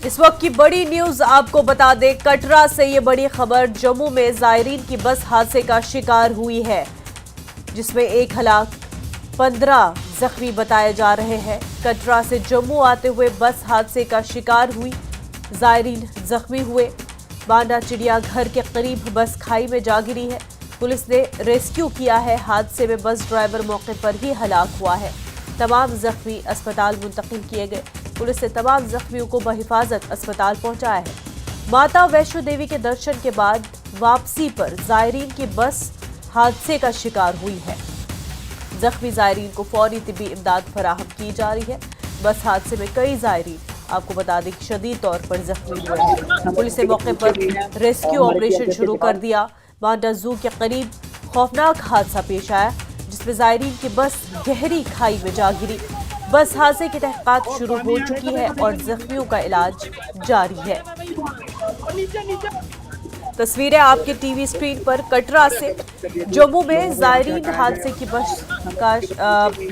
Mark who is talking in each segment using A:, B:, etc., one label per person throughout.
A: इस वक्त की बड़ी न्यूज आपको बता दें, कटरा से ये बड़ी खबर। जम्मू में जायरीन की बस हादसे का शिकार हुई है, जिसमें 1 हलाक 15 जख्मी बताए जा रहे हैं। कटरा से जम्मू आते हुए बस हादसे का शिकार हुई, जायरीन जख्मी हुए। बांडा चिड़ियाघर के करीब बस खाई में जा गिरी है। पुलिस ने रेस्क्यू किया है। हादसे में बस ड्राइवर मौके पर ही हलाक हुआ है। तमाम जख्मी अस्पताल मुंतकिल किए गए। पुलिस ने तमाम जख्मियों को बहिफाजत अस्पताल पहुंचाया है। माता वैष्णो देवी के दर्शन के बाद वापसी पर जायरीन की बस हादसे का शिकार हुई है। जख्मी जायरीन को फौरी तिब्बी इमदाद फराहम की जा रही है। बस हादसे में कई जायरीन आपको बता दें कि शदीद तौर पर जख्मी हुए हैं। पुलिस ने मौके पर रेस्क्यू ऑपरेशन शुरू कर दिया। बांडा जू के करीब खौफनाक हादसा पेश आया, जिसमें जायरीन की बस गहरी खाई में जा गिरी। बस हादसे की तहकीकात शुरू हो चुकी है और जख्मियों का इलाज जारी है। तस्वीरें आपके टीवी स्क्रीन पर। कटरा से जम्मू में जायरीन हादसे की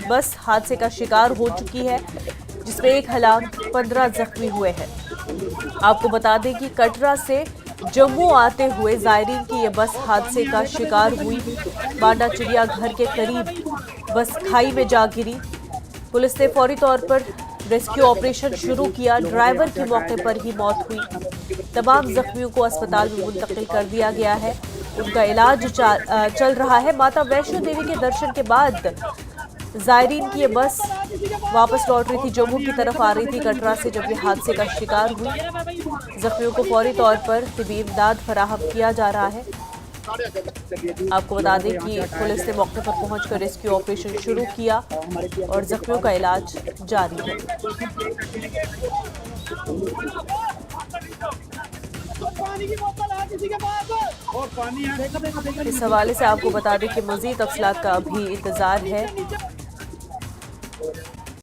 A: बस हादसे का शिकार हो चुकी है, जिसमें 1 हलाक 15 जख्मी हुए हैं। आपको बता दें कि कटरा से जम्मू आते हुए जायरीन की ये बस हादसे का शिकार हुई। बांडा चिड़ियाघर के करीब बस खाई में जा गिरी। पुलिस ने फौरी तौर पर रेस्क्यू ऑपरेशन शुरू किया। ड्राइवर की मौके पर ही मौत हुई। तमाम जख्मियों को अस्पताल में मुंतकिल कर दिया गया है। उनका इलाज चल रहा है। माता वैष्णो देवी के दर्शन के बाद जायरीन की ये बस वापस लौट रही थी, जम्मू की तरफ आ रही थी कटरा से, जब ये हादसे का शिकार हुई। जख्मियों को फौरी तौर पर तिब्बी इमदाद फराहम किया जा रहा है। आपको बता दें कि पुलिस ने मौके पर पहुंचकर रेस्क्यू ऑपरेशन शुरू किया और जख्मियों का इलाज जारी है। इस हवाले से आपको बता दें कि मजीद तफसीलात का भी इंतजार है।